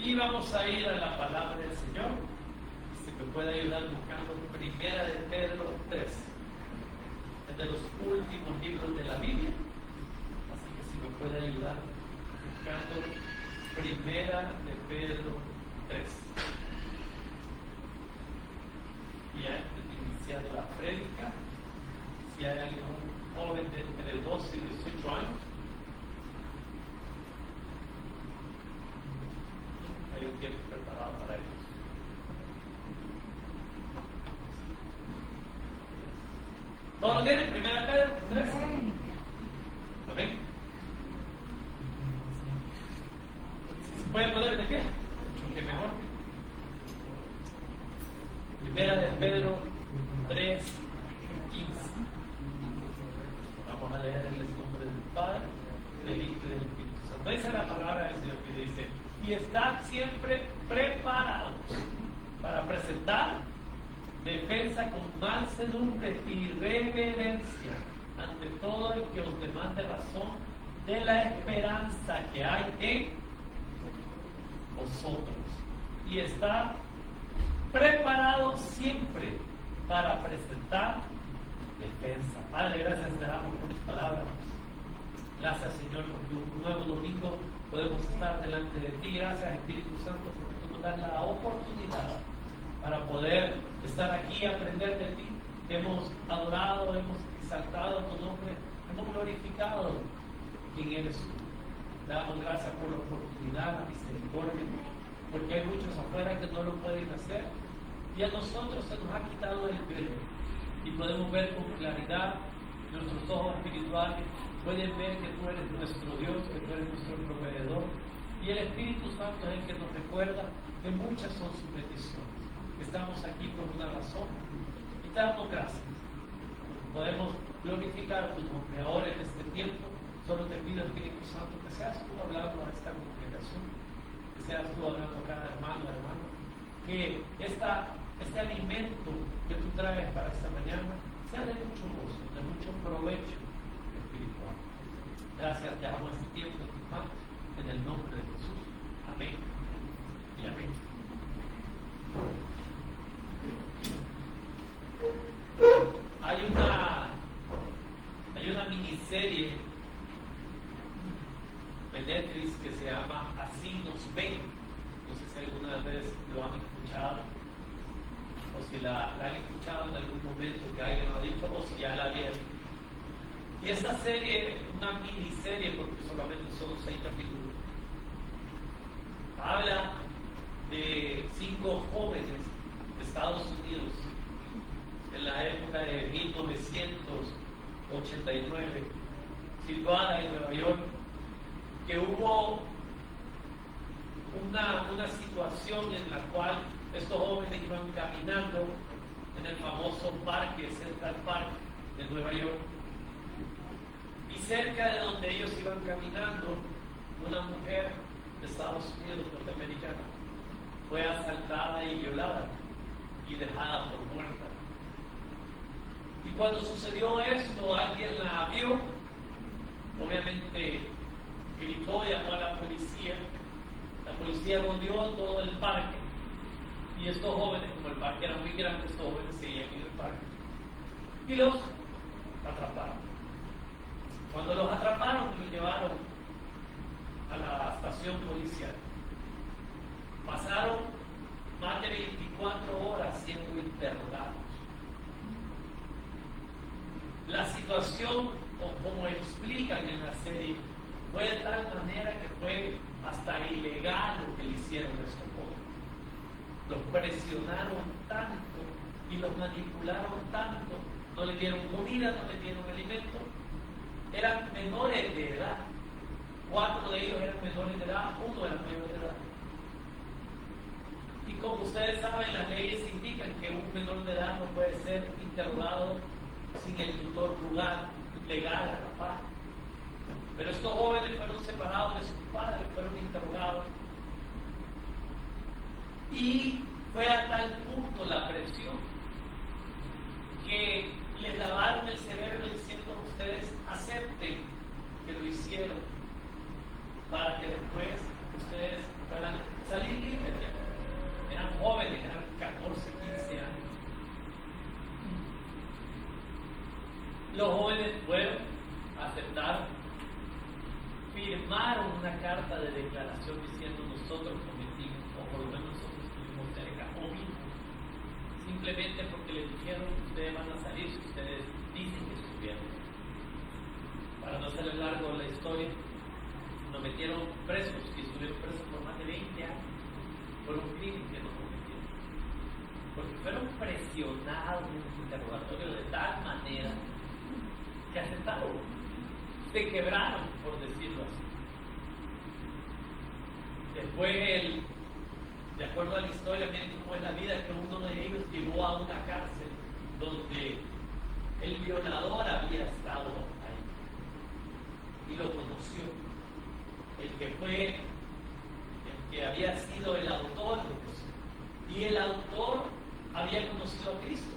Y vamos a ir a la palabra del Señor. Si me puede ayudar buscando Primera de Pedro 3. Es de los últimos libros de la Biblia. Así que si me puede ayudar buscando Primera de Pedro 3. Y antes de iniciar la prédica, si hay algún joven de entre 12 y 18 años, hay un tiempo preparado para ellos. ¿Todos lo tienen? Primera Pedro 3. ¿Amén? ¿Se puede poner de pie? Que mejor. Primera de Pedro 3, 15. Vamos a leer en el nombre del Padre, del Hijo y del Espíritu Santo. Esa es la palabra del Señor que dice: y estad siempre preparados para presentar defensa con mansedumbre y reverencia ante todo el que os demande razón de la esperanza que hay en vosotros. Y estad preparados siempre para presentar defensa. Padre, gracias te damos por tus palabras. Gracias, Señor, porque un nuevo domingo podemos estar delante de ti. Gracias, Espíritu Santo, porque tú nos das la oportunidad para poder estar aquí y aprender de ti. Hemos adorado, hemos exaltado tu nombre, hemos glorificado quién eres tú. Damos gracias por la oportunidad, la misericordia, porque hay muchos afuera que no lo pueden hacer y a nosotros se nos ha quitado el velo y podemos ver con claridad. Nuestros ojos espirituales pueden ver que tú eres nuestro Dios, que tú eres nuestro proveedor, y el Espíritu Santo es el que nos recuerda que muchas son sus peticiones. Estamos aquí por una razón y te damos gracias. Podemos glorificar tu nombre ahora en este tiempo. Solo te pido, Espíritu Santo, que seas tú hablando a esta congregación, que seas tú hablando a cada hermano, que este alimento que tú traes para esta mañana sea de mucho gozo, de mucho provecho espiritual. Gracias, te damos este tiempo en tus manos, en el nombre de Jesús. Amén y amén. Hay una miniserie de Netflix que se llama Así nos ven. No sé si alguna vez lo han escuchado o si la han escuchado en algún momento que alguien lo ha dicho o si ya la vieron. Y esta serie, una miniserie porque solamente son 6 capítulos, habla de 5 jóvenes de Estados Unidos en la época de 1989, situada en Nueva York, que hubo una situación en la cual estos jóvenes iban caminando en el famoso parque, Central Park de Nueva York, y cerca de donde ellos iban caminando, una mujer de Estados Unidos, norteamericana, fue asaltada y violada y dejada por muerta. Y cuando sucedió esto, alguien la vio, obviamente gritó, llamó a la policía rodeó todo el parque, y estos jóvenes, como el parque era muy grande, estos jóvenes seguían en el parque y los atraparon. Cuando los atraparon, los llevaron a la estación policial. Pasaron más de 24 horas siendo interrogados. La situación, o como explican en la serie, fue de tal manera que fue hasta ilegal lo que le hicieron a estos jóvenes. Los presionaron tanto y los manipularon tanto, no le dieron comida, no le dieron alimento. Eran menores de edad. 4 de ellos eran menores de edad, 1 era mayor de edad. Y como ustedes saben, las leyes indican que un menor de edad no puede ser interrogado sin el tutor legal a la par. Pero estos jóvenes fueron separados de sus padres, fueron interrogados. Y fue a tal punto la presión que les lavaron el cerebro diciendo: ustedes acepten que lo hicieron, para que después ustedes puedan salir una carta de declaración diciendo nosotros cometimos, o por lo menos nosotros estuvimos cerca, o vimos, simplemente porque les dijeron que ustedes van a salir si ustedes dicen que estuvieron. Para no hacer largo la historia, nos metieron presos y estuvieron presos por más de 20 años por un crimen que no cometieron. Porque fueron presionados en el interrogatorio de tal manera que aceptaron, se quebraron, por decirlo así. Después, de acuerdo a la historia, miren cómo es la vida, que uno de ellos llegó a una cárcel donde el violador había estado ahí y lo conoció. El que había sido el autor, y el autor había conocido a Cristo.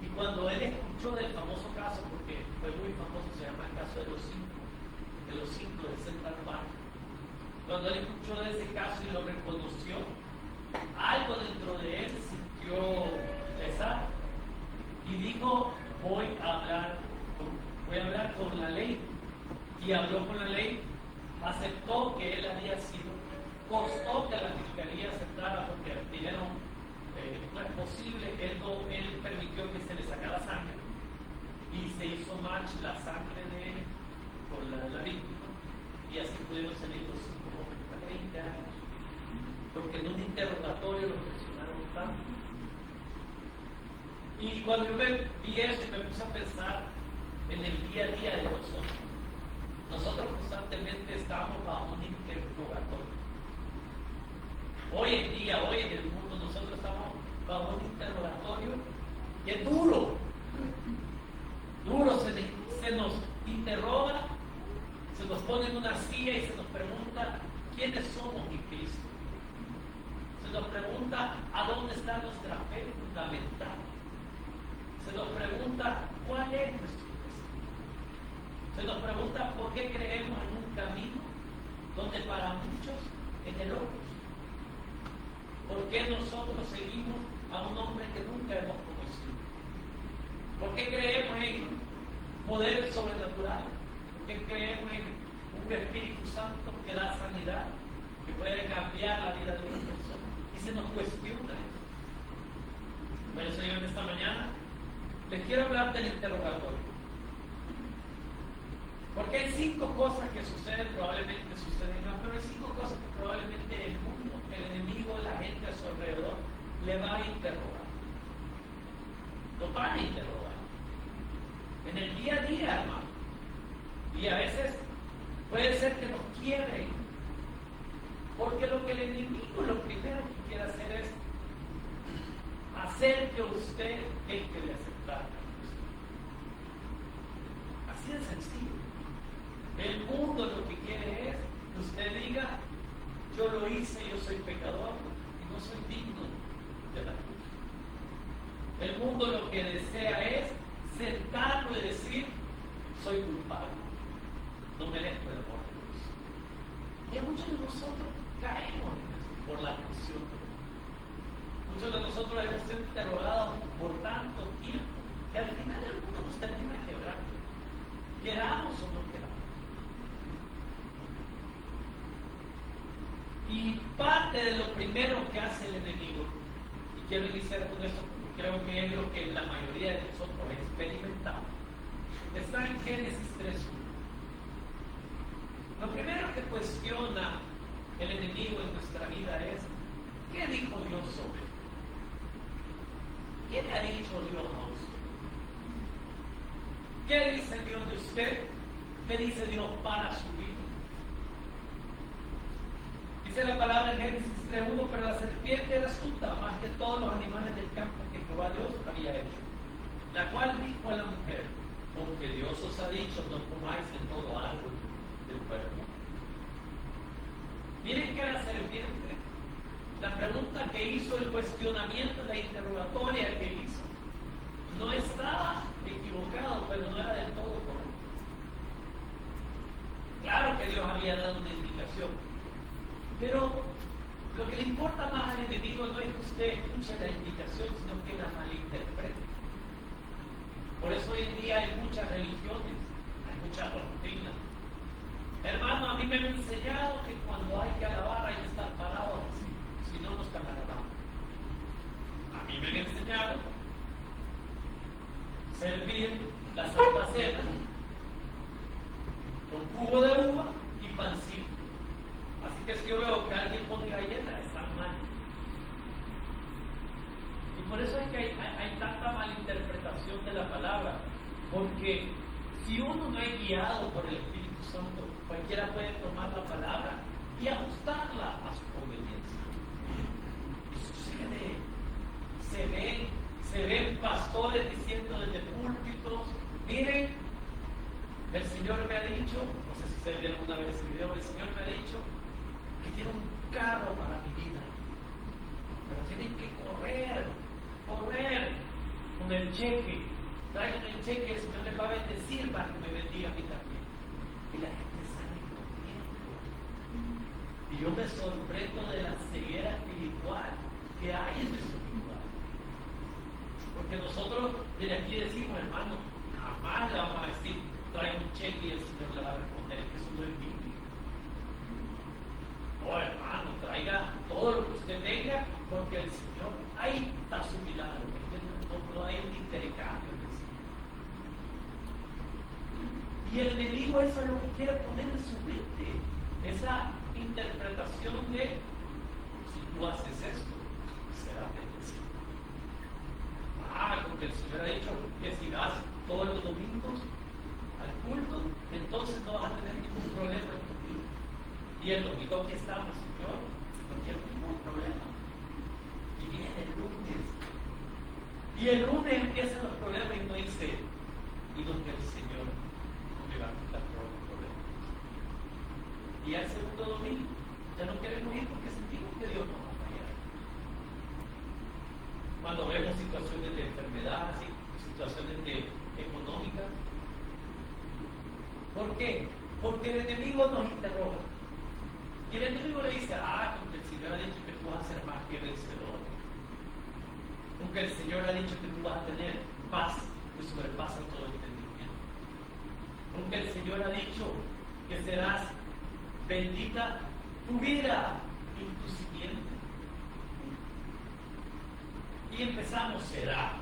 Y cuando él escuchó del famoso caso, porque fue muy famoso, se llama el caso de los cinco de Central Park, cuando él escuchó de ese caso y lo reconoció, algo dentro de él sintió pesar y dijo: voy a hablar con la ley. Y habló con la ley, aceptó que él había sido, costó que la fiscalía aceptara, porque dijeron no es posible, él permitió que se le sacara sangre y se hizo match la sangre de él con la de la víctima, y así pudieron salir los 30 años, porque en un interrogatorio lo presionaron tanto. Y cuando yo vi eso, me puse a pensar en el día a día de nosotros. Nosotros constantemente estamos bajo un interrogatorio. Hoy en día, hoy en el mundo, nosotros estamos bajo un interrogatorio que es duro. Duro, se nos interroga, se nos pone en una silla y se nos pregunta quiénes somos en Cristo. Se nos pregunta a dónde está nuestra fe fundamental. Se nos pregunta cuál es nuestro destino. Se nos pregunta por qué creemos en un camino donde para muchos es de locos. ¿Por qué nosotros seguimos a un hombre que nunca hemos conocido? ¿Por qué creemos en poder sobrenatural? ¿Por qué creemos en un Espíritu Santo que da sanidad, que puede cambiar la vida de una persona? Y se nos cuestiona eso. Bueno, Señor, esta mañana les quiero hablar del interrogatorio. Porque hay 5 cosas que suceden, probablemente suceden más, pero hay 5 cosas que probablemente el mundo, el enemigo, la gente a su alrededor, le va a interrogar. Lo van a interrogar. En el día a día, hermano. Y a veces puede ser que nos quiebren. Porque lo que el enemigo, lo primero que quiere hacer es hacer que usted deje de aceptar a Cristo. Así de sencillo. El mundo lo que quiere es que usted diga: yo lo hice, yo soy pecador y no soy digno de la cruz. El mundo lo que desea es sentarlo y decir: soy culpable, no merezco el amor de Dios. Y a muchos de nosotros caemos en eso por la presión. Muchos de nosotros hemos sido interrogados por tanto tiempo que al final el mundo nos termina quebrando, queramos o no queramos. Y parte de lo primero que hace el enemigo, y quiero iniciar con esto porque creo que es lo que la mayoría de nosotros experimentamos, está en Génesis 3:1. Lo primero que cuestiona el enemigo en nuestra vida es: ¿qué dijo Dios sobre esto? ¿Qué le ha dicho Dios a usted? ¿Qué dice Dios de usted? ¿Qué dice Dios para su vida? Dice la palabra en Génesis 3:1: pero la serpiente era astuta más que todos los animales del campo que Jehová Dios había hecho, la cual dijo a la mujer: porque Dios os ha dicho, no comáis en todo árbol del huerto. Miren que la serpiente, la pregunta que hizo, el cuestionamiento, la interrogatoria que hizo, no estaba equivocado, pero no era del todo correcto. Claro que Dios había dado una indicación, pero lo que le importa más al enemigo no es que usted escuche la indicación, sino que la malinterprete. Por eso hoy en día hay muchas religiones, hay muchas doctrinas. Hermano, a mí me han enseñado que cuando hay que alabar hay que estar parados así, si no, no están alabando. A mí me han enseñado servir la Santa Cena con jugo de uva y pancito. Así que si yo veo que alguien pone galleta, está mal. Y por eso es que hay tanta malinterpretación de la palabra, porque si uno no es guiado por el Espíritu Santo, cualquiera puede tomar la palabra y ajustarla a su conveniencia. Y sucede. Se ven pastores diciendo desde púlpitos, miren, el Señor me ha dicho, no sé si se vio alguna vez ese video, el Señor me ha dicho que tiene un carro para mi vida, pero tienen que correr con el cheque. Traigan el cheque, el Señor les va a bendecir para que me bendiga a mí también. Y la gente sale corriendo. Y yo me sorprendo de la ceguera espiritual que hay en nuestro lugar. Porque nosotros desde aquí decimos, hermano, jamás le vamos a decir, trae un cheque y el Señor le va a responder, que eso no es bíblico. No, hermano, traiga todo lo que usted tenga, porque el Señor, ahí está su milagro. No hay un intercambio. Y el enemigo eso es lo que quiere poner en su mente, esa interpretación de si tú haces esto, será bendecido. Porque el Señor ha dicho que si vas todos los domingos al culto, entonces no vas a tener ningún problema en tu vida. Y el domingo que estamos, Señor, no tiene ningún problema. Y viene el lunes. Y el lunes empiezan los problemas y no dice, y donde el Señor me va a quitar todos los problemas. Y al segundo domingo ya no queremos ir porque sentimos que Dios nos va a fallar. Cuando vemos situaciones de enfermedad, situaciones económicas. ¿Por qué? Porque el enemigo nos interroga. Y el enemigo le dice, porque el Señor ha dicho que tú vas a ser más que vencedor. Porque el Señor ha dicho que tú vas a tener paz que sobrepasa todo entendimiento. Porque el Señor ha dicho que serás bendita tu vida y tu simiente. Y empezamos, ¿será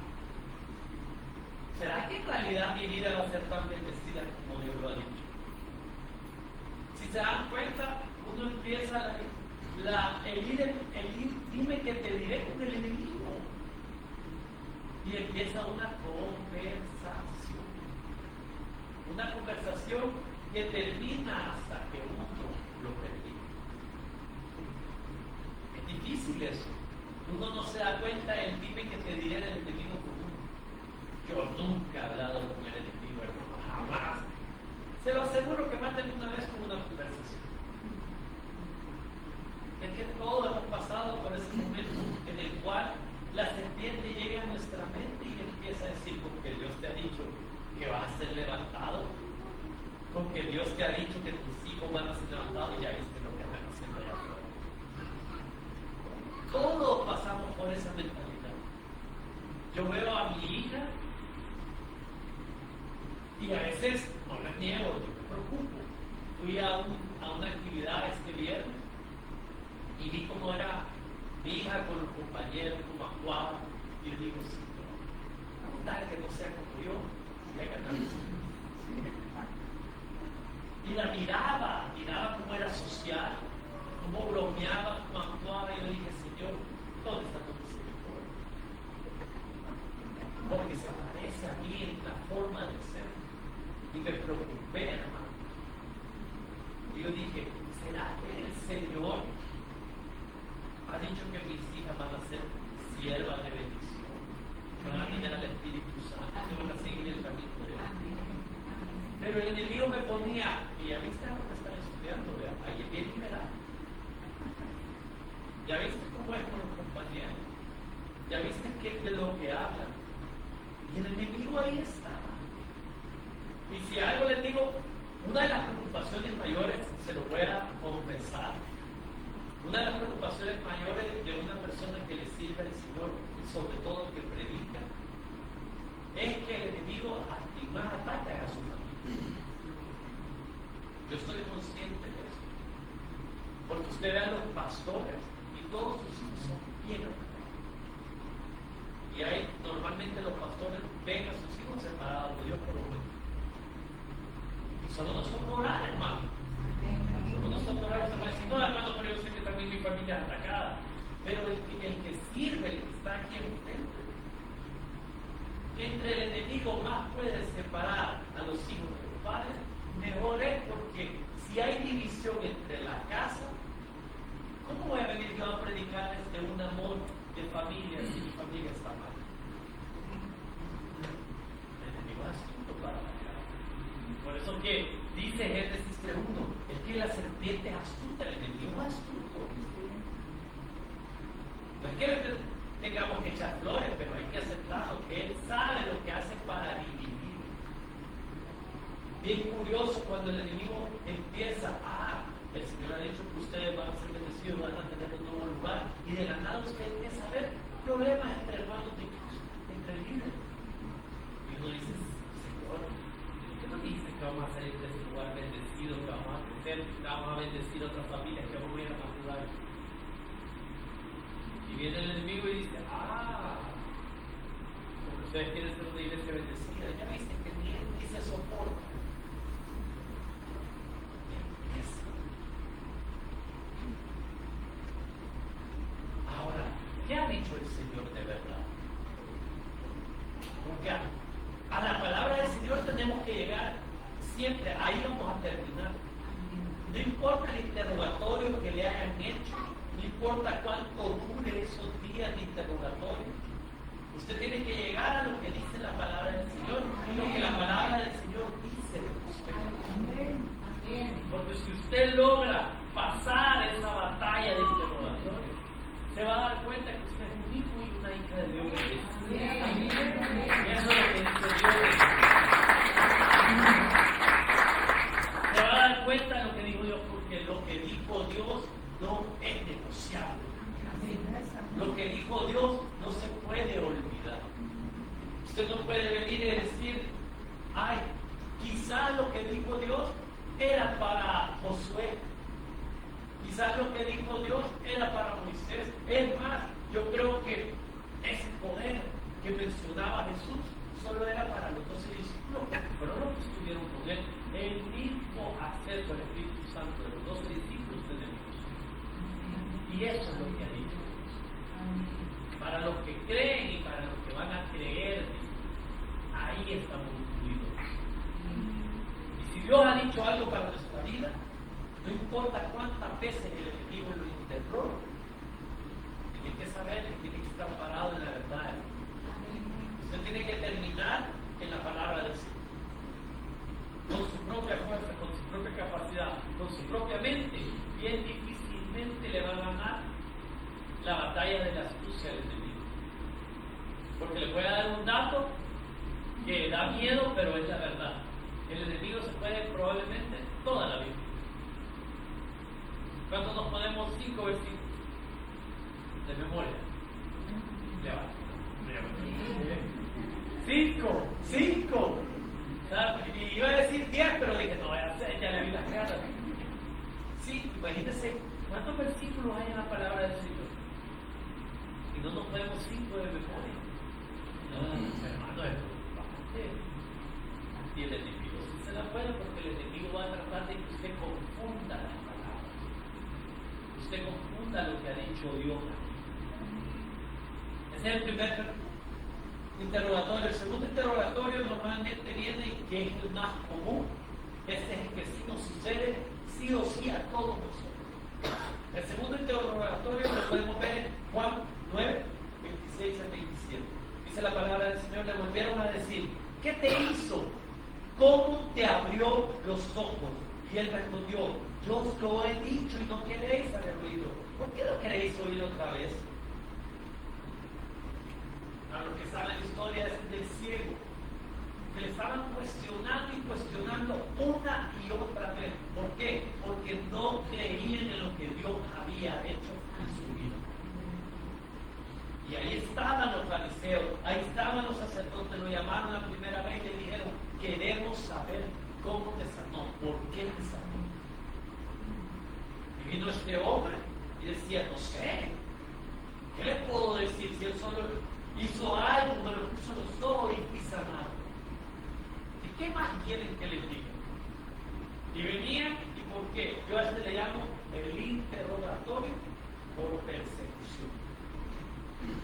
que en realidad mi vida va a ser tan bendecida como Dios lo ha dicho? Si se dan cuenta, uno empieza el dime que te diré con el enemigo. Y empieza una conversación que termina hasta que uno lo termina. Es difícil eso. Uno no se da cuenta el dime que te diré del enemigo común. Yo nunca he hablado con el enemigo, hermano, jamás. Se lo aseguro que más de una vez con una conversación. Es que todos hemos pasado por ese momento en el cual la serpiente llega a nuestra mente y empieza a decir, porque Dios te ha dicho que vas a ser levantado, porque Dios te ha dicho que tus hijos van a ser levantados, y ya viste lo que están haciendo allá afuera. Todos pasamos por esa mentalidad. Yo veo a mi hija y a veces no me niego, yo me preocupo. Fui a una actividad este viernes y vi cómo era mi hija con los compañeros, cómo actuaba, y yo digo, Señor, tal que no sea como yo, y hay que ganar. Y la miraba cómo era social, cómo bromeaba, cómo actuaba, y yo dije, Señor, ¿dónde está tu misericordia? Porque se parece a mí en la forma de ser. Y me preocupé, hermano. Y yo dije, ¿será que el Señor ha dicho que mis hijas van a ser siervas de bendición, van a tener al Espíritu Santo, que van a seguir el camino de Dios? Pero el enemigo me ponía, y ya viste lo que están estudiando, ahí es bien liberal. Ya viste cómo es con los compañeros, ya viste qué es de lo que hablan, y el enemigo ahí está. Y si algo les digo, una de las preocupaciones mayores, se lo voy a confesar, una de las preocupaciones mayores de una persona que le sirve al Señor, y sobre todo que predica, es que el enemigo más ataca a su familia. Yo estoy consciente de eso. Usted ve a los pastores y todos sus hijos son bien ordenados. Y ahí normalmente los pastores ven a sus hijos separados de Dios por un momento. Y solo nosotros orar, hermano. Solo nosotros orar, hermano. No, hermano, pero yo sé que también mi familia es atacada. Pero el que sirve, el que está aquí enfrente, entre el enemigo más puede separar a los hijos de los padres, mejor es, porque si hay división entre la casa, ¿cómo voy a venir yo a predicarles de un amor de familia si mi familia está mal? El enemigo es astuto para la casa. Por eso que dice Génesis 3:1, es que la serpiente es astuta, el enemigo es astuto. No es que tengamos que echar flores, pero hay que aceptarlo, que Él sabe lo que hace para dividir. Bien curioso cuando el enemigo empieza, el Señor ha dicho que ustedes van a ser bendecidos, van a tener un nuevo lugar, y de la nada usted empieza a ver problemas entre hermanos de Cristo, entre líderes. Y uno dice, Señor, ¿por qué no dice que vamos a salir de ese lugar bendecido, que vamos a crecer, que vamos a bendecir a otras familias, que vamos a ir a más lugares? Y viene el enemigo y dice, como ustedes quieren ser una iglesia bendecida, ya viste que ni se soporta. Ahora, ¿qué ha dicho el Señor de verdad? Porque a la palabra del Señor tenemos que llegar siempre, ahí vamos a terminar. No importa el interrogatorio que le hayan hecho, no importa cuánto dure esos días de interrogatorio, usted tiene que llegar a lo que dice la palabra del Señor, lo que la palabra del Señor dice de usted. Porque si usted logra pasar esa batalla de interrogatorio, se va a dar cuenta que usted es un hijo y una hija de Dios. Eso es lo que dice Dios. Se va a dar cuenta de lo que dijo Dios, porque lo que dijo Dios no es negociable. Lo que dijo Dios no se puede olvidar. Usted no puede venir y decir, quizás lo que dijo Dios era para Josué, quizás lo que dijo Dios era para Moisés. Es más, yo creo que ese poder que mencionaba Jesús solo era para los 12 discípulos, pero no que estuvieron con él. El mismo acceso al Espíritu Santo de los 12 discípulos tenemos. Y eso es lo que ha dicho Dios. Para los que creen y para los que van a creer, ahí estamos incluidos. Y si Dios ha dicho algo para nuestra vida, no importa cuántas veces el enemigo lo interroga, tiene que saber que tiene que estar parado en la verdad. Usted tiene que terminar en la palabra del Señor. Con su propia fuerza, con su propia capacidad, con su propia mente, bien difícilmente le va a ganar la batalla de la astucia del enemigo. Porque le voy a dar un dato que da miedo, pero es la verdad. El enemigo se puede probablemente toda la vida. ¿Cuántos nos ponemos 5 versículos de memoria? Levanta. 5. Y iba a decir 10, pero dije, no, ya le vi las caras. Sí, imagínense cuántos versículos hay en la palabra del Señor. Y no nos ponemos 5 de memoria. No, hermano, es bastante. Y el enemigo sí se la puede, porque el enemigo va a tratar de que usted confunda las palabras. Usted confunda lo que ha dicho Dios aquí. Ese es el primer interrogatorio. El segundo interrogatorio normalmente viene, que es el más común. Ese es el que sí nos sucede sí o sí a todos nosotros. El segundo interrogatorio lo podemos ver en Juan 9, 26 al 27. Dice la palabra del Señor, le volvieron a decir, ¿qué te hizo? ¿Cómo te abrió los ojos? Y él respondió, yo os lo he dicho y no queréis haber oído. ¿Por qué no queréis oír otra vez? A los que saben la historia es del ciego, que le estaban cuestionando y cuestionando una y otra vez. ¿Por qué? Porque no creían en lo que Dios había hecho en su vida. Y ahí estaban los fariseos, ahí estaban los sacerdotes, lo llamaron la primera vez y le dijeron, queremos saber cómo te sanó, por qué te sanó. Y vino este hombre y decía, no sé, ¿qué le puedo decir si él solo hizo algo, me lo puso los ojos y fui sanado? ¿Y qué más quieren que les diga? Y venían, ¿y por qué? Yo a este le llamo el interrogatorio por persecución.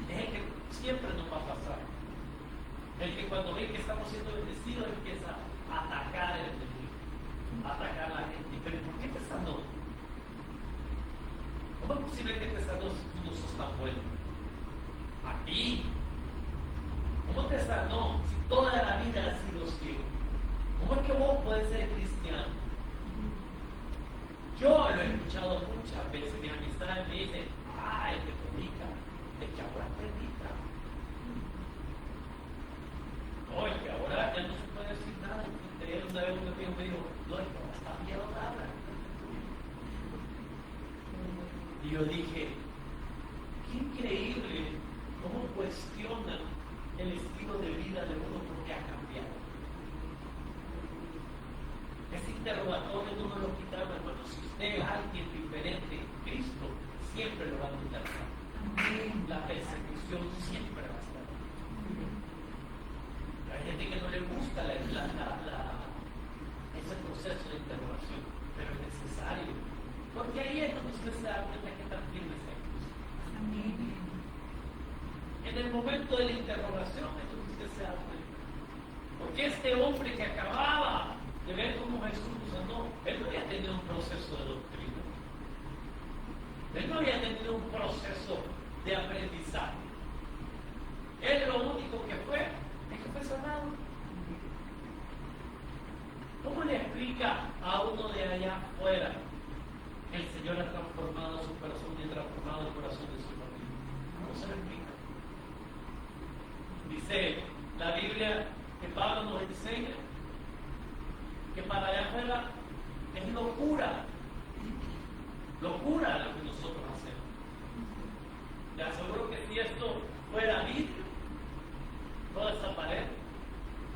Es el que siempre nos va a pasar. El que cuando ve que estamos siendo bendecidos empieza a atacar el enemigo, a atacar a la gente. ¿Pero por qué te sanó? ¿Cómo es posible que te sanó si tú no sos tan bueno? Aquí. ¿Cómo te sanó si toda la vida has sido ciego? ¿Cómo es que vos podés ser cristiano? Yo lo he escuchado muchas veces. Mi amistad me dice, ay, que predica, de que ahora predica. No, es que ahora ya no se puede decir nada. Una vez un amigo me dijo, no, es que ahora está bien hablar. Y yo dije, qué increíble cómo cuestionan el estilo de vida de uno porque ha cambiado. Ese interrogatorio no nos lo quitaron, hermano. Si usted es alguien diferente en Cristo, siempre lo van a interrogar. La persecución siempre va a estar. Hay gente que no le gusta ese proceso de interrogación, pero es necesario. Porque ahí es donde usted se da cuenta que tan firme está en Cristo. En el momento de la interrogación es donde usted se da cuenta. Porque este hombre que acababa de ver cómo Jesús nos sanó, él no había tenido un proceso de doctrina. Él no había tenido un proceso de aprendizaje. Él lo único que fue es que fue sanado. ¿Cómo le explica a uno de allá afuera que el Señor ha transformado su corazón y ha transformado el corazón de su familia? ¿Cómo se lo explica? Dice la Biblia que Pablo nos enseña que para allá afuera es locura lo que nosotros hacemos. Le aseguro que si esto fuera vidrio, toda esta pared,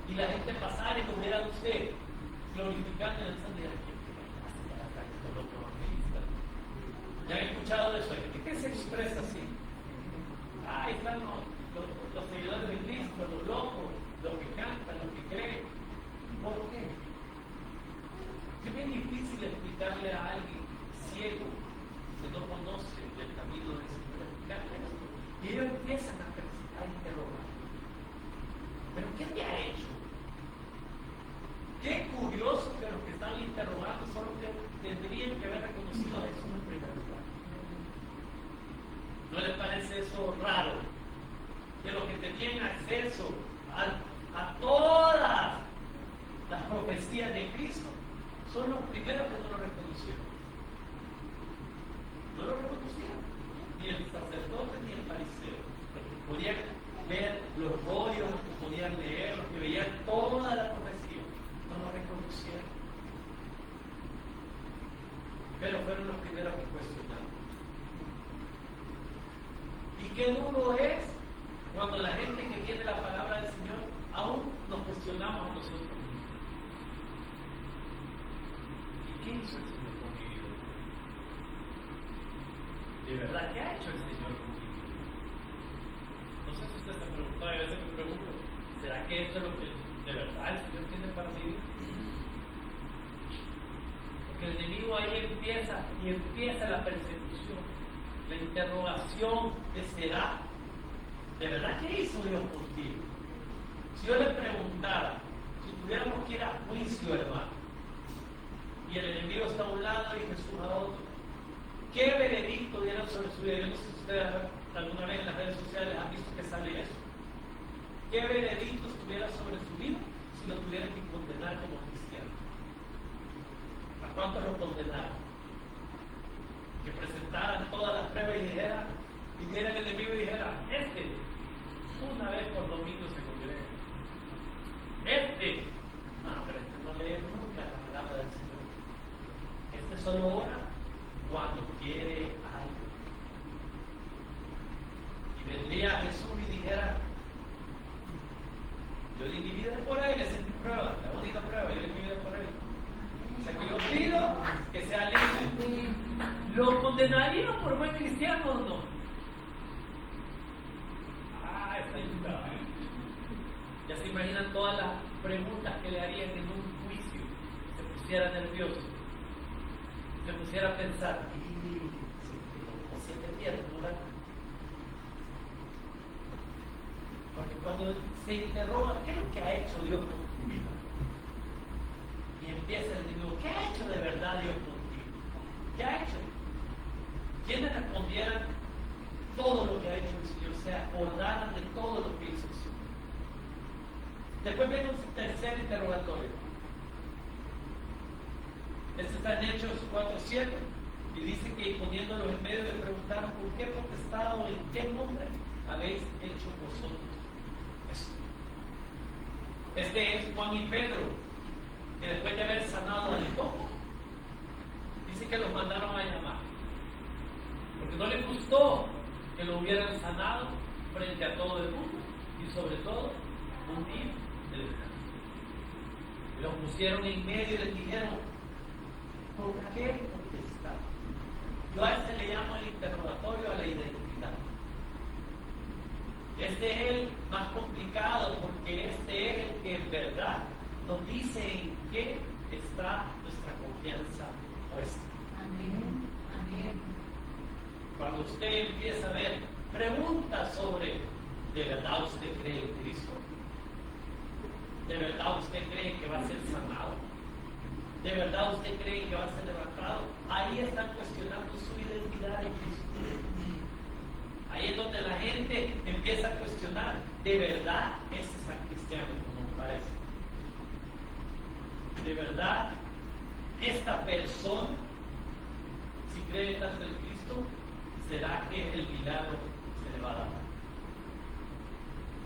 y la gente pasara y nos viera a usted glorificando en el santo, ¿ya han escuchado de eso? Hay gente que se expresa así. Ahí están los seguidores de Cristo, los locos, los que cantan, los que creen. ¿Por qué? Es bien difícil explicarle a alguien ciego que no conoce el camino del Señor, explicarle esto. Y ellos empiezan a interrogar. ¿Pero qué te ha hecho? Qué curioso que los que están interrogando son los que tendrían que haber reconocido a Jesús en primer lugar. ¿No les parece eso raro? Que los que tenían acceso a todas las profecías de Cristo son los primeros que no lo reconocieron. No lo reconocieron. Ni el sacerdote ni el fariseo. Los que podían ver los rollos, los que podían leer, los que veían toda la profecía, no lo reconocieron. Pero fueron los primeros que cuestionaron. Y qué duro es cuando la gente que tiene la palabra del Señor aún nos cuestionamos a nosotros mismos. ¿Y qué hizo el Señor con mi vida? ¿De verdad qué ha hecho el Señor con mi vida? No sé si usted se preguntó, a veces me pregunto, ¿será que esto es lo que de verdad el Señor tiene para mi vida? Porque el enemigo ahí empieza la persecución, la interrogación de será. ¿De verdad qué hizo Dios contigo? Si yo le preguntara, si tuviéramos que ir a juicio, hermano, y el enemigo está a un lado y Jesús a otro, ¿qué veredicto dieron sobre su vida? Yo no sé si ustedes alguna vez en las redes sociales han visto que sale eso. ¿Qué veredicto estuviera sobre su vida si lo tuvieran que condenar como cristiano? ¿A cuántos lo condenaron? Que presentaran todas las pruebas y viniera el enemigo y dijera, una vez por domingo se congrega. No, pero no lee nunca la palabra del Señor. Solo ora cuando quiere algo. Y vendría Jesús y dijera, yo di mi vida por él, esa es mi prueba, la única prueba, yo di mi vida por él. O sea que yo pido que sea libre. Lo condenamos. ¿condenarían por buen cristiano o no? Está invitado. Ya se imaginan todas las preguntas que le harían en un juicio. Se pusiera nervioso, se pusiera a pensar, o se pierde, ¿verdad? Porque cuando se interroga, ¿qué es lo que ha hecho Dios por tu vida? Y empieza el diálogo, ¿qué ha hecho de verdad Dios contigo? ¿Qué ha hecho? ¿Quiénes respondieran todo lo que ha hecho el Señor? Se acordaran de todo lo que hizo el Señor. Después viene un tercer interrogatorio. Este está en Hechos 4:7 y dice que poniéndolos en medio le preguntaron por qué potestad o en qué nombre habéis hecho vosotros esto. Este es Juan y Pedro, que después de haber sanado al cojo, dice que los mandaron a llamar, porque no les gustó que lo hubieran sanado frente a todo el mundo y sobre todo un día de descanso. Los pusieron en medio y les dijeron, ¿por qué potestad? Yo a este le llamo el interrogatorio a la identidad. Este es el más complicado porque este es el que en verdad nos dice en qué está nuestra confianza puesta. Amén. Amén. Cuando usted empieza a ver preguntas sobre, ¿de verdad usted cree en Cristo? ¿De verdad usted cree que va a ser sanado? ¿De verdad usted cree que va a ser levantado? Ahí están cuestionando su identidad en Cristo. Ahí es donde la gente empieza a cuestionar, ¿de verdad este es San Cristiano como parece? ¿De verdad esta persona, si cree tanto en Cristo, será que el milagro se le va a dar?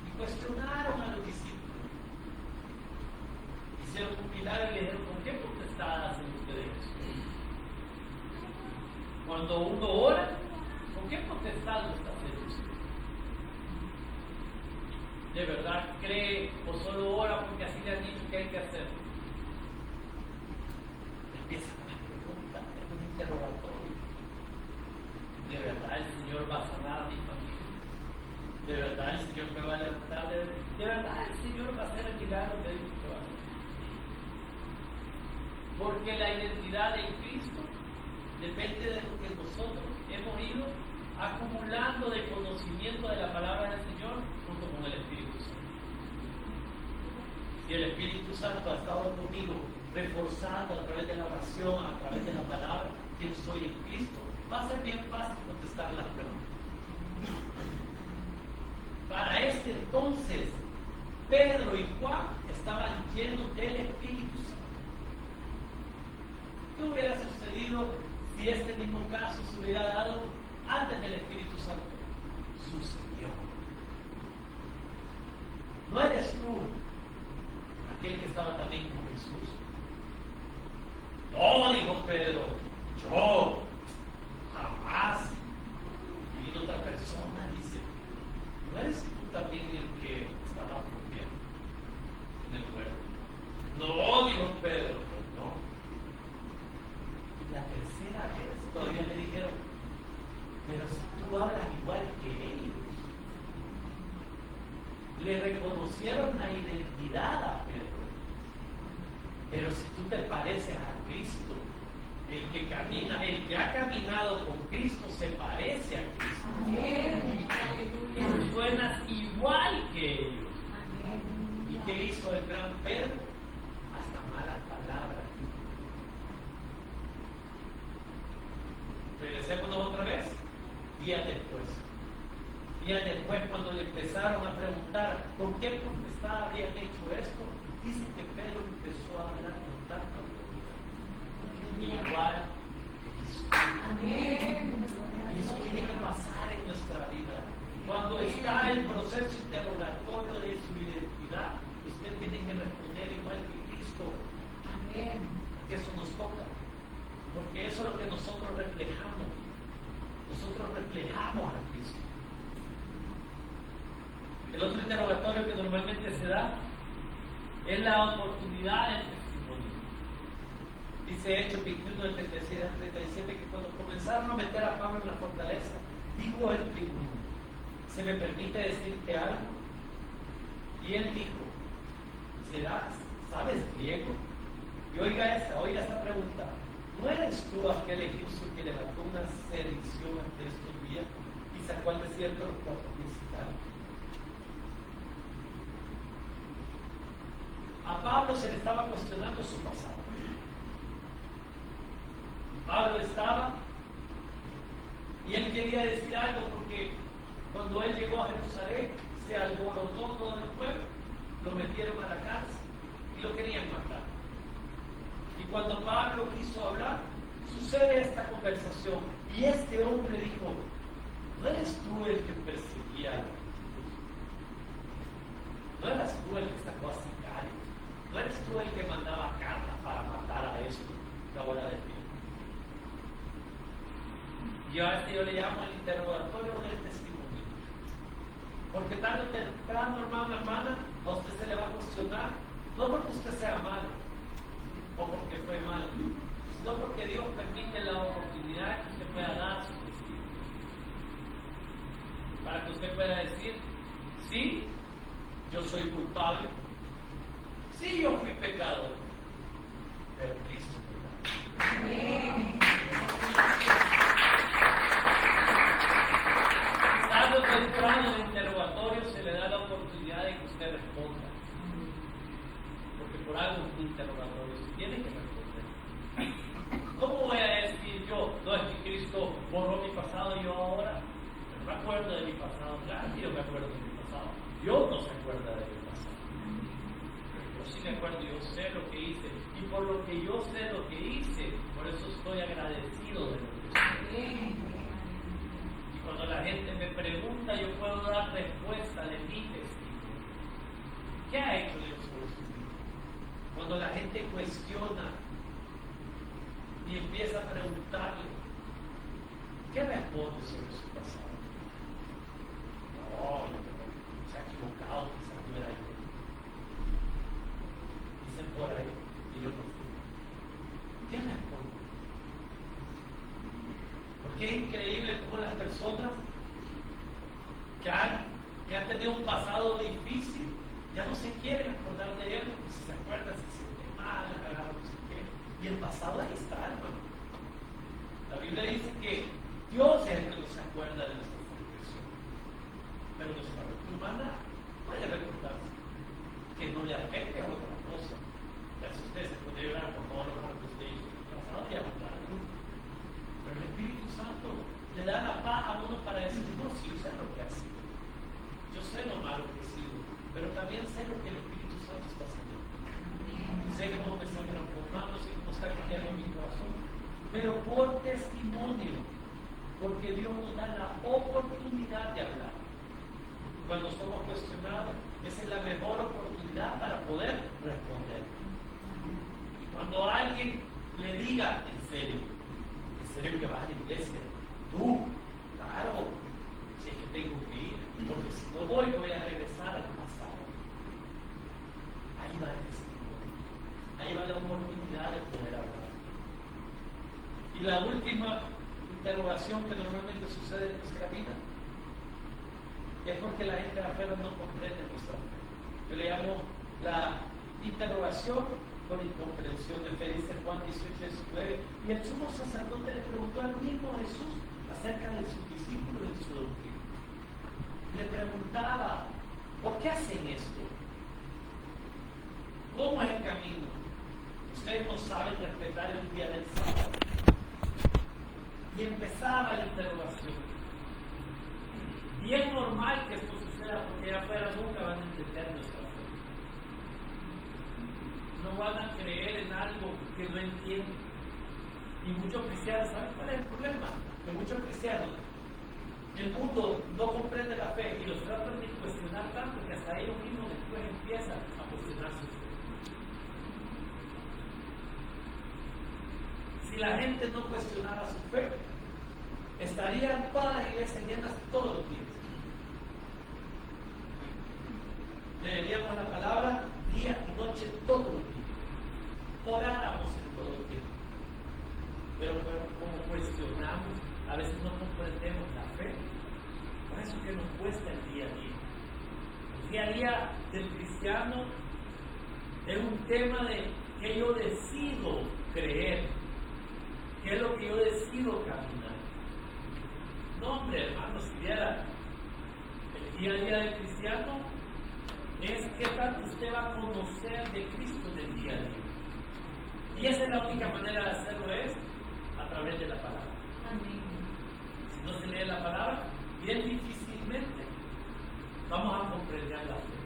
Y cuestionaron a los discípulos. Hicieron un milagro y le dijeron, ¿con qué potestad hacen ustedes eso? Cuando uno ora, ¿con qué potestad lo está haciendo usted? ¿De verdad cree o solo ora porque así le han dicho que hay que hacer? Empieza una pregunta, es un interrogatorio. ¿De verdad el Señor va a sanar a mi familia? ¿De verdad el Señor me va a levantar? ¿De verdad el Señor va a hacer el milagro que dijo que va a hacer? Porque la identidad en Cristo depende de lo que nosotros hemos ido acumulando de conocimiento de la palabra del Señor junto con el Espíritu Santo. Si el Espíritu Santo ha estado conmigo reforzando a través de la oración, a través de la palabra, quién soy en Cristo, va a ser bien fácil contestar las preguntas. Para este entonces, Pedro y Juan estaban llenos del Espíritu Santo. ¿Qué hubiera sucedido si este mismo caso se hubiera dado antes del Espíritu Santo? Sucedió. ¿No eres tú aquel que estaba también con Jesús? No, dijo Pedro, yo jamás. Y vino otra persona, dice, ¿no eres tú también el que estaba durmiendo en el cuerpo? No, dijo Pedro, no. Y la tercera vez todavía le dijeron, pero si tú hablas igual que ellos. Le reconocieron la identidad a Pedro. Pero si tú te pareces a Cristo, el que ha caminado con Cristo se parece a Cristo. Tú suenas igual que ellos. ¿Y qué hizo el gran Pedro? Hasta malas palabras. Regresémonos otra vez. Días después, cuando le empezaron a preguntar ¿con qué potestad habían hecho esto? Dice que Pedro empezó a hablar con tanta autoridad. Igual que Jesús. Amén. Y eso tiene que pasar en nuestra vida. Cuando está el proceso interrogatorio de su identidad, usted tiene que responder igual que Cristo. Amén. Porque eso nos toca. Porque eso es lo que nosotros reflejamos. Nosotros reflejamos a Cristo. El otro interrogatorio que normalmente se da es la oportunidad del testimonio. Dice Hechos 21, del 36 al 37, que cuando comenzaron a meter a Pablo en la fortaleza, dijo el tribuno: ¿se me permite decirte algo? Y él dijo: ¿sabes griego? Y oiga esta pregunta: ¿no eres tú aquel egipcio que levantó una sedición ante estos días y sacó al desierto los 4 principales? A Pablo se le estaba cuestionando su pasado. Pablo estaba y él quería decir algo, porque cuando él llegó a Jerusalén se alborotó todo el pueblo, lo metieron a la cárcel y lo querían matar. Y cuando Pablo quiso hablar, sucede esta conversación y este hombre dijo: ¿no eres tú el que perseguía a los discípulos? ¿No eras tú el que sacó a sicarios? ¿No eres tú el que mandaba cartas para matar a estos que ahora de pie? Y a este yo le llamo el interrogatorio del testimonio. Porque tarde o temprano, hermana, a usted se le va a cuestionar, no porque usted sea malo o porque fue malo, sino porque Dios permite la oportunidad que usted pueda dar a su testimonio. Para que usted pueda decir: sí, yo soy culpable, sí, yo fui pecador, pero Cristo fue. Tarde o temprano en el interrogatorio se le da la oportunidad de que usted responda. Porque por algo es un interrogatorio, se tiene que responder. ¿Cómo voy a decir yo: no, es que Cristo borró mi pasado y yo ahora no me acuerdo de mi pasado? Claro que yo me acuerdo de mi pasado. Dios no se acuerda de mi pasado. Yo sí me acuerdo, yo sé lo que hice. Y por lo que yo sé lo que hice, por eso estoy agradecido de lo que hice. Y cuando la gente me pregunta, yo puedo dar respuesta de mi testimonio. ¿Qué ha hecho Dios por su vida? Cuando la gente cuestiona y empieza a preguntarle, ¿qué responde sobre su pasado? No, se ha equivocado, quizás no era yo. Dicen por ahí, y yo no fui. ¿Qué responde? Porque es increíble cómo las personas que han tenido un pasado difícil ya no se quieren acordar de él, porque si se acuerdan se sienten mal, no sé qué. Y el pasado ahí está, hermano. La Biblia dice que Dios es el que nos acuerda de nuestra transgresión, pero nuestra mente humana puede recordarse que no le afecte a otra cosa. Si usted se puede llorar por todo lo malo que usted hizo en el pasado, ya no. Pero el Espíritu Santo le da la paz a uno para decir: no, sí, yo sé lo que ha sido, yo sé lo malo que he sido, pero también sé lo que el Espíritu Santo está haciendo. Sé cómo me están transformando, sé cómo está cambiando mi corazón, pero por testimonio, porque Dios nos da la oportunidad de hablar. Cuando somos cuestionados, esa es la mejor oportunidad para poder responder. Y cuando alguien le diga: en serio que vas a la iglesia, tú, claro, si es que tengo que ir, porque si no voy a regresar al pasado. Ahí va el testimonio, ahí va la oportunidad de poder hablar. Y la última interrogación que normalmente sucede en nuestra vida es porque la gente afuera no comprende nuestra fe. Yo le llamo la interrogación con incomprensión de fe. Dice Juan 18:19, y el sumo sacerdote le preguntó al mismo Jesús acerca de sus discípulos y su doctrina. Le preguntaba: ¿por qué hacen esto? ¿Cómo es el camino? Ustedes no saben respetar el día del sábado. Y empezaba la interrogación. Y es normal que esto suceda, porque allá afuera nunca van a entender nuestra fe. No van a creer en algo que no entienden. Y muchos cristianos, ¿saben cuál es el problema? Que muchos cristianos, el mundo no comprende la fe y los tratan de cuestionar tanto que hasta ellos mismos después empiezan a cuestionar su fe. Si la gente no cuestionara su fe, estarían todas las iglesias llenas todos los días. la palabra día y noche todos los días. Oráramos en todo el tiempo. a veces no comprendemos la fe. Por eso que nos cuesta el día a día. El día a día del cristiano es un tema de que yo decido creer, qué es lo que yo decido caminar. No, hombre, hermano, si viera el día a día del cristiano, es qué tanto usted va a conocer de Cristo en el día a día. Y esa es la única manera de hacerlo, es a través de la palabra. Amén. Si no se lee la palabra, bien difícilmente vamos a comprender la fe.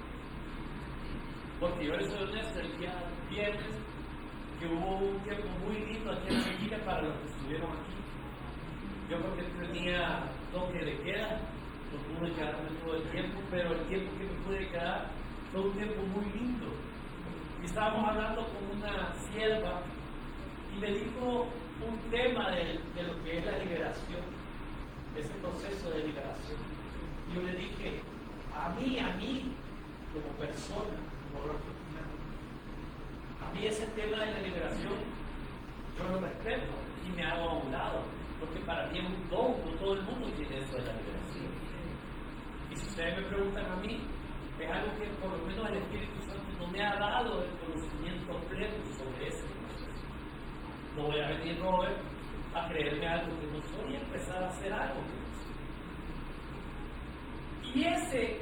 Porque yo les soy honesto, el día viernes, que hubo un tiempo muy lindo aquí en la Argentina para los que estuvieron aquí. Yo porque tenía toque de queda, no pude quedarme todo el tiempo, pero el tiempo que me pude quedar fue un tiempo muy lindo. Y estábamos hablando con una sierva y me dijo un tema de lo que es la liberación, ese proceso de liberación. Y yo le dije, a mí, como persona, como cristiano, a mí ese tema de la liberación, yo lo respeto y me hago a un lado, porque para mí es un don, no todo el mundo tiene eso de la liberación. Y si ustedes me preguntan a mí, es algo que por lo menos el Espíritu Santo no me ha dado el conocimiento pleno sobre ese proceso. No voy a venir, Robert, a creerme algo que no soy y empezar a hacer algo que no soy. Y ese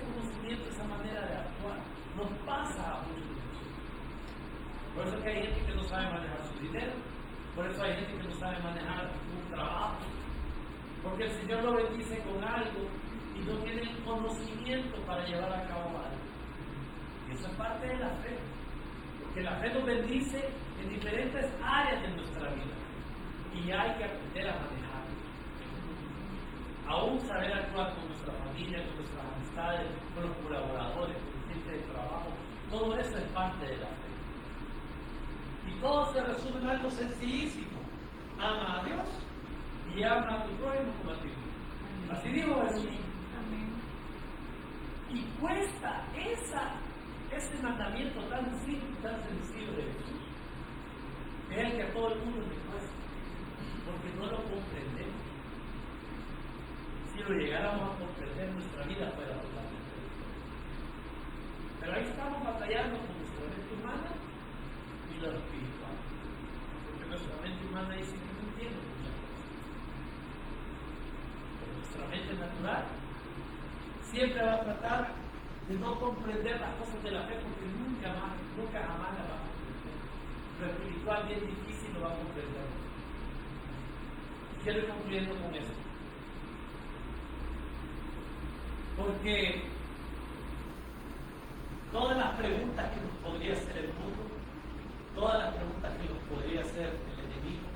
conocimiento, esa manera de actuar, nos pasa a muchos de nosotros. Por eso es que hay gente que no sabe manejar su dinero, por eso hay gente que no sabe manejar un trabajo, porque el Señor lo bendice con algo y no tiene el conocimiento para llevar a cabo algo. Y eso es parte de la fe, porque la fe nos bendice en diferentes áreas de nuestra vida y hay que aprender a manejarlo. Aún saber actuar con nuestra familia, con nuestras amistades, con los colaboradores, con la gente de trabajo, todo eso es parte de la fe. Y todo se resume en algo sencillísimo: ama a Dios y ama a tu prójimo como a ti mismo. Así dijo Jesús. Y cuesta ese mandamiento tan simple, tan sencillo de Jesús, es el que a todo el mundo le cuesta, porque no lo comprendemos. Si lo llegáramos a comprender, nuestra vida fuera totalmente diferente. Pero ahí estamos batallando con nuestra mente humana y lo espiritual, porque nuestra mente humana dice que no entiende muchas cosas, pero nuestra mente natural siempre va a tratar de no comprender las cosas de la fe, porque nunca jamás la va a comprender. Lo espiritual bien difícil lo va a comprender. Quiero ir concluyendo con esto, porque todas las preguntas que nos podría hacer el mundo, todas las preguntas que nos podría hacer el enemigo,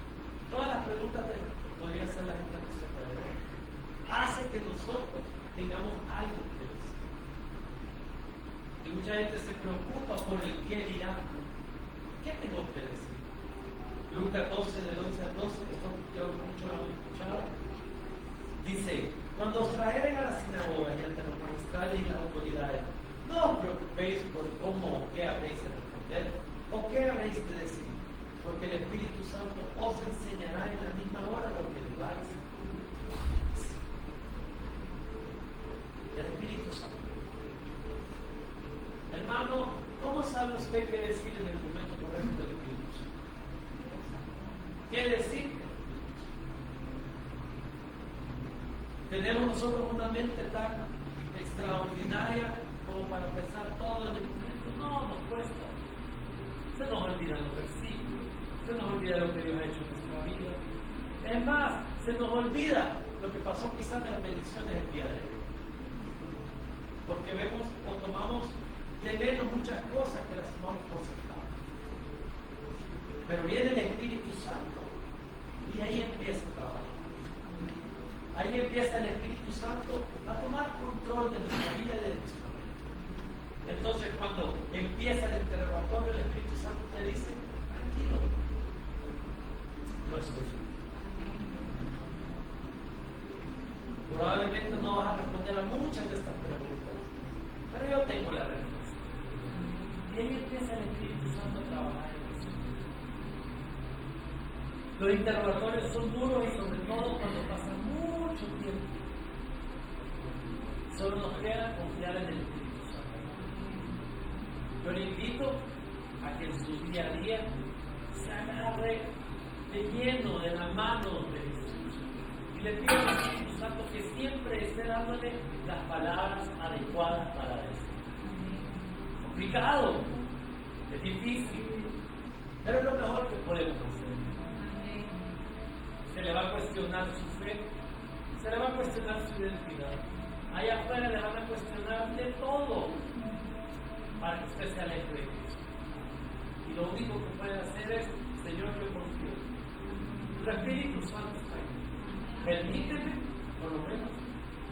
todas las preguntas que nos podría hacer la gente que se puede ver, hace que nosotros tengamos algo que decir. Y mucha gente se preocupa por el qué dirán. ¿Qué tengo que decir? Lucas 12, del 11 al 12, esto yo mucho lo he escuchado. Dice: cuando os traeren a la sinagoga y ante los magistrales y las autoridades, no os preocupéis por cómo o qué habréis de responder o qué habréis de decir, porque el Espíritu Santo os enseñará en la misma hora lo que debáis. El Espíritu Santo. Hermano, ¿cómo sabe usted qué decir en el momento correcto del Espíritu Santo? ¿Qué decir? ¿Tenemos nosotros una mente tan extraordinaria como para pensar todo en el momento? No, nos cuesta. Se nos olvidan los versículos, se nos olvida lo que Dios ha hecho en nuestra vida. Es más, se nos olvida lo que pasó quizás en las bendiciones del día de hoy. Porque vemos o tomamos de menos muchas cosas que las tomamos por sentado. Pero viene el Espíritu Santo y ahí empieza el trabajo. Ahí empieza el Espíritu Santo a tomar control de nuestra vida y de nuestra mente. Entonces, cuando empieza el interrogatorio, el Espíritu Santo te dice: tranquilo, no es suficiente. Probablemente no vas a responder a muchas de estas preguntas, pero yo tengo la respuesta. Y ahí empieza el Espíritu Santo a trabajar en nosotros. Los interrogatorios son duros y sobre todo cuando pasa mucho tiempo. Solo nos queda confiar en el Espíritu Santo. Yo le invito a que en su día a día se agarre de lleno de la mano de Jesús. Y le pido al Espíritu Santo que siempre esté dándole las palabras adecuadas para eso. Es complicado, es difícil, pero es lo mejor que podemos hacer. Se le va a cuestionar su fe, se le va a cuestionar su identidad. Allá afuera le van a cuestionar de todo para que usted se aleje de Cristo. Y lo único que puede hacer es: Señor, yo confío. Tu Espíritu Santo está ahí. Permíteme, por lo menos,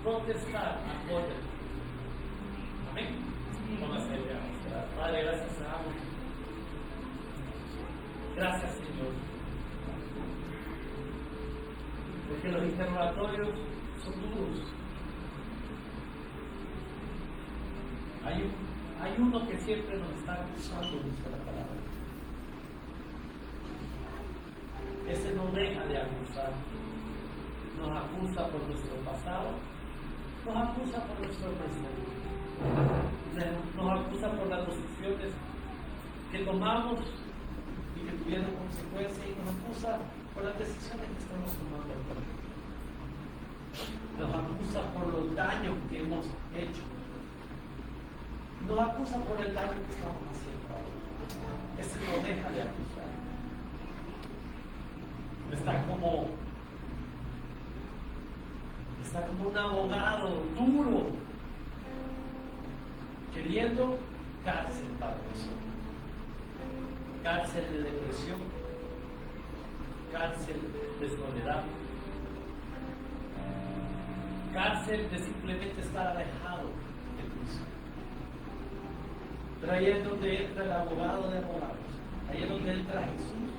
contestar, apóyame. Amén. Póngase ya. Padre, gracias a Dios. Gracias, Señor. Porque los interrogatorios son duros. Hay uno que siempre nos está acusando, dice la palabra. Ese no deja de acusar. Nos acusa por nuestro pasado, nos acusa por nuestro presente, nos acusa por las decisiones que tomamos y que tuvieron consecuencias, y nos acusa por las decisiones que estamos tomando actualmente. Nos acusa por los daños que hemos hecho. Nos acusa por el daño que estamos haciendo ahora. Ese no deja de acusar. Está como un abogado duro, queriendo cárcel para nosotros. Cárcel de depresión, cárcel de soledad, cárcel de simplemente estar alejado de Cristo. Pero ahí es donde entra el abogado de abogados, ahí es donde entra Jesús,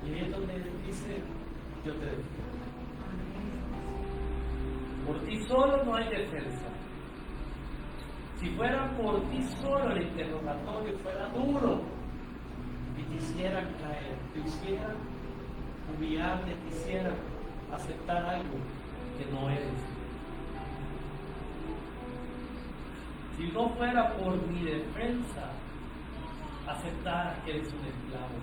y ahí es donde Él dice: yo te defiendo. Por ti solo no hay defensa. Si fuera por ti solo, el interrogatorio fuera duro y te hicieran caer, te hicieran humillarte, te hicieran aceptar algo que no eres. Si no fuera por mi defensa, aceptar que eres un esclavo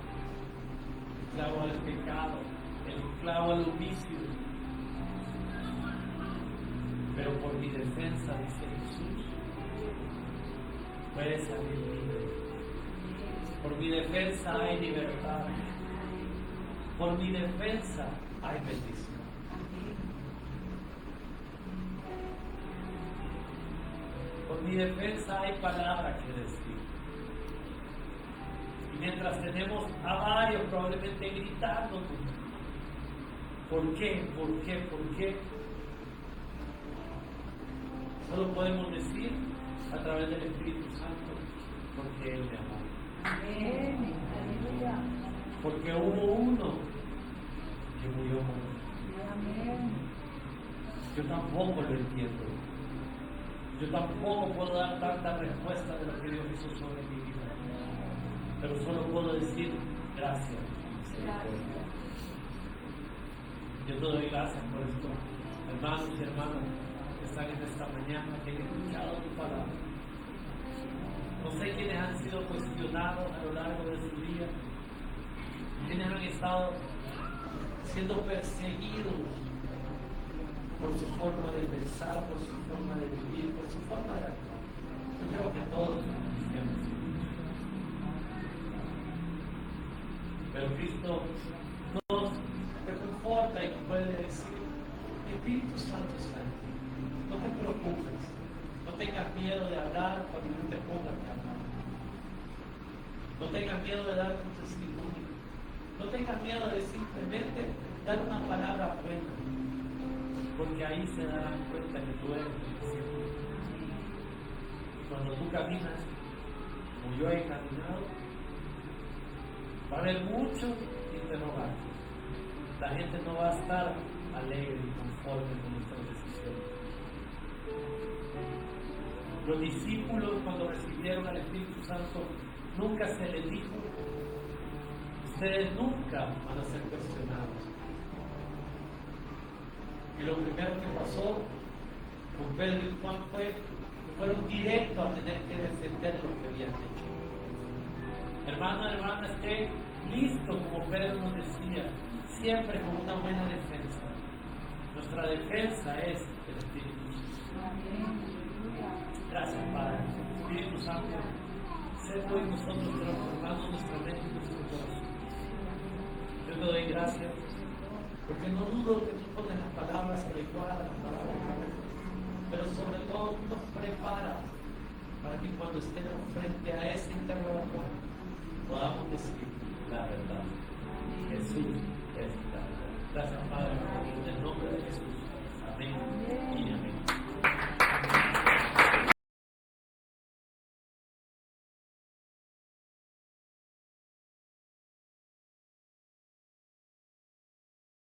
del pecado, el esclavo a los vicios. Pero por mi defensa, dice Jesús, puedes salir libre. Por mi defensa hay libertad. Por mi defensa hay bendición. Por mi defensa hay palabra que decir. Y mientras tenemos a varios probablemente gritando, ¿por qué? ¿Por qué? ¿Por qué? Solo podemos decir a través del Espíritu Santo: porque Él me amó. Amén. Aleluya. Porque hubo uno que murió por mí. Amén. Yo tampoco lo entiendo. Yo tampoco puedo dar tanta respuesta de lo que Dios hizo sobre mi vida. Pero solo puedo decir: gracias. Gracias. Yo te doy gracias por esto, hermanos y hermanas que están en esta mañana, que han escuchado tu palabra. No sé quiénes han sido cuestionados a lo largo de su día, quiénes han estado siendo perseguidos por su forma de pensar, por su forma de vivir, por su forma de actuar. Yo creo que todos somos cristianos. Pero Cristo nos reconforta y nos puede decir: Espíritu Santo está en ti. No te preocupes, no tengas miedo de hablar cuando yo te ponga a hablar. No tengas miedo de dar tu testimonio. No tengas miedo de simplemente dar una palabra buena, porque ahí se darán cuenta que tú eres suficiente. Cuando tú caminas, como yo he caminado, va a haber muchos interrogantes. La gente no va a estar alegre y conforme con nuestras decisiones. Los discípulos, cuando recibieron al Espíritu Santo, nunca se les dijo: ustedes nunca van a ser cuestionados. Y lo primero que pasó con Pedro y Juan fueron directos a tener que defender lo que habían hecho. Hermano, hermana, esté listo, como Pedro nos decía, siempre con una buena defensa. Nuestra defensa es el Espíritu Santo. Gracias, Padre. Espíritu Santo, sé hoy nosotros transformando nuestra mente y nuestro corazón. Yo te doy gracias, porque no dudo que tú pones las palabras adecuadas, las palabras correctas, pero sobre todo tú nos preparas para que cuando estemos frente a ese interrogatorio podamos decir la verdad. Jesús es la verdad. Gracias, Padre.